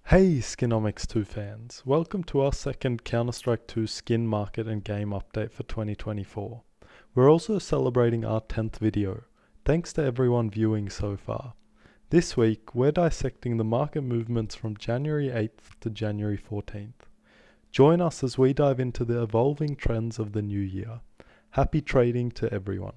Hey Skinomics 2 fans, welcome to our second Counter-Strike 2 Skin Market and Game Update for 2024. We're also celebrating our 10th video. Thanks to everyone viewing so far. This week, we're dissecting the market movements from January 8th to January 14th. Join us as we dive into the evolving trends of the new year. Happy trading to everyone.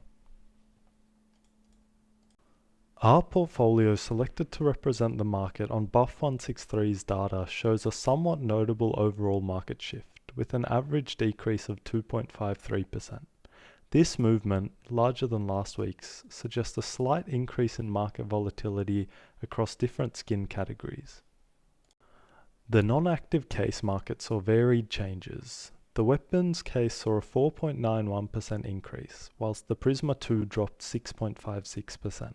Our portfolio selected to represent the market on Buff163's data shows a somewhat notable overall market shift, with an average decrease of 2.53%. This movement, larger than last week's, suggests a slight increase in market volatility across different skin categories. The non-active case market saw varied changes. The weapons case saw a 4.91% increase, whilst the Prisma 2 dropped 6.56%.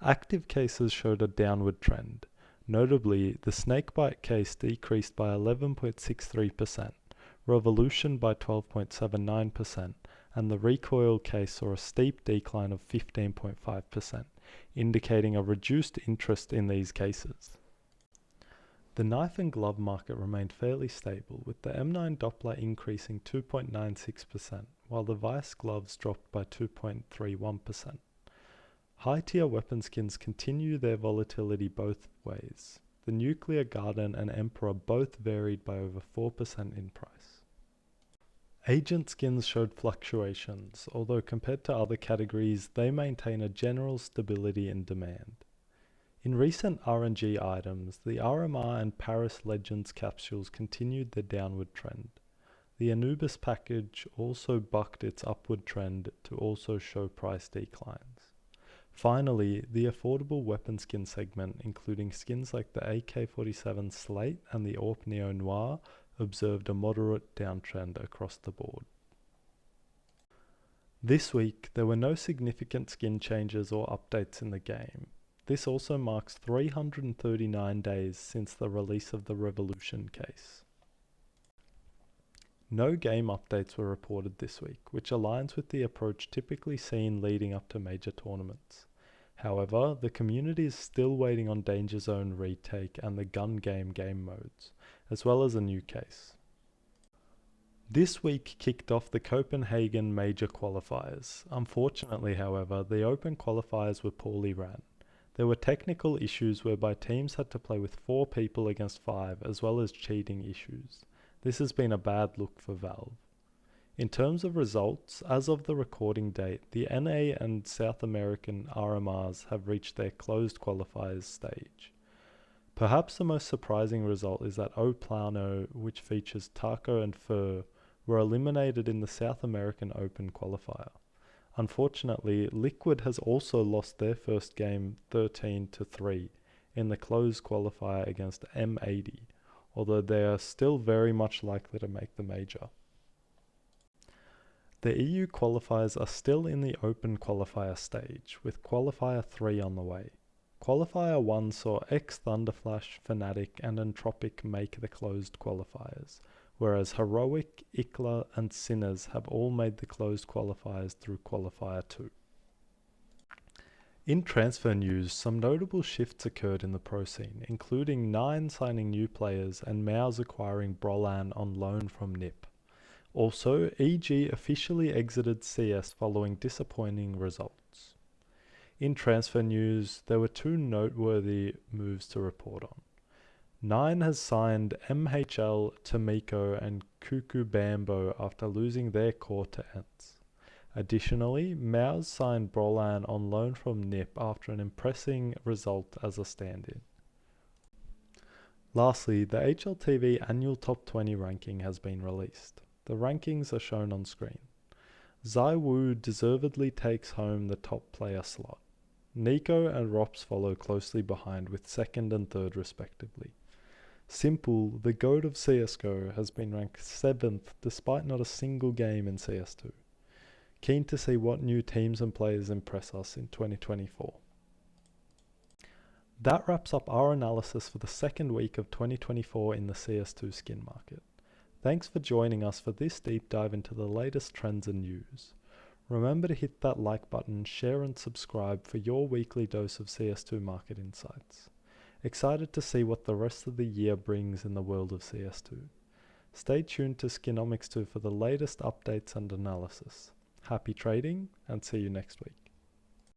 Active cases showed a downward trend. Notably, the snakebite case decreased by 11.63%, revolution by 12.79%, and the recoil case saw a steep decline of 15.5%, indicating a reduced interest in these cases. The knife and glove market remained fairly stable, with the M9 Doppler increasing 2.96%, while the Vice gloves dropped by 2.31%. High-tier weapon skins continue their volatility both ways. The Nuclear Garden and Emperor both varied by over 4% in price. Agent skins showed fluctuations, although compared to other categories, they maintain a general stability in demand. In recent RNG items, the RMR and Paris Legends capsules continued their downward trend. The Anubis package also bucked its upward trend to also show price declines. Finally, the affordable weapon skin segment, including skins like the AK-47 Slate and the AWP Neo Noir, observed a moderate downtrend across the board. This week, there were no significant skin changes or updates in the game. This also marks 339 days since the release of the Revolution case. No game updates were reported this week, which aligns with the approach typically seen leading up to major tournaments. However, the community is still waiting on Danger Zone retake and the gun game modes, as well as a new case. This week kicked off the Copenhagen Major qualifiers. Unfortunately, however, the open qualifiers were poorly ran. There were technical issues whereby teams had to play with 4 people against 5, as well as cheating issues. This has been a bad look for Valve. In terms of results, as of the recording date, the NA and South American RMRs have reached their closed qualifiers stage. Perhaps the most surprising result is that O Plano, which features Taco and Fur, were eliminated in the South American Open qualifier. Unfortunately, Liquid has also lost their first game 13-3 in the closed qualifier against M80. Although they are still very much likely to make the major. The EU qualifiers are still in the open qualifier stage, with qualifier 3 on the way. Qualifier 1 saw Thunderflash, Fnatic and Entropic make the closed qualifiers, whereas Heroic, Ikla and Sinners have all made the closed qualifiers through qualifier 2. In transfer news, some notable shifts occurred in the pro scene, including 9 signing new players and Maus acquiring Brolan on loan from NIP. Also, EG officially exited CS following disappointing results. In transfer news, there were 2 noteworthy moves to report on. 9 has signed MHL, Tomiko and Cuckoo Bambo after losing their core to ENTS. Additionally, Maus signed Brolan on loan from NIP after an impressive result as a stand-in. Lastly, the HLTV annual top 20 ranking has been released. The rankings are shown on screen. Zaiwu deservedly takes home the top player slot. Nico and Rops follow closely behind with 2nd and 3rd respectively. Simple, the GOAT of CSGO, has been ranked 7th despite not a single game in CS2. Keen to see what new teams and players impress us in 2024. That wraps up our analysis for the second week of 2024 in the CS2 Skin Market. Thanks for joining us for this deep dive into the latest trends and news. Remember to hit that like button, share and subscribe for your weekly dose of CS2 market insights. Excited to see what the rest of the year brings in the world of CS2. Stay tuned to Skinomics 2 for the latest updates and analysis. Happy trading, and see you next week.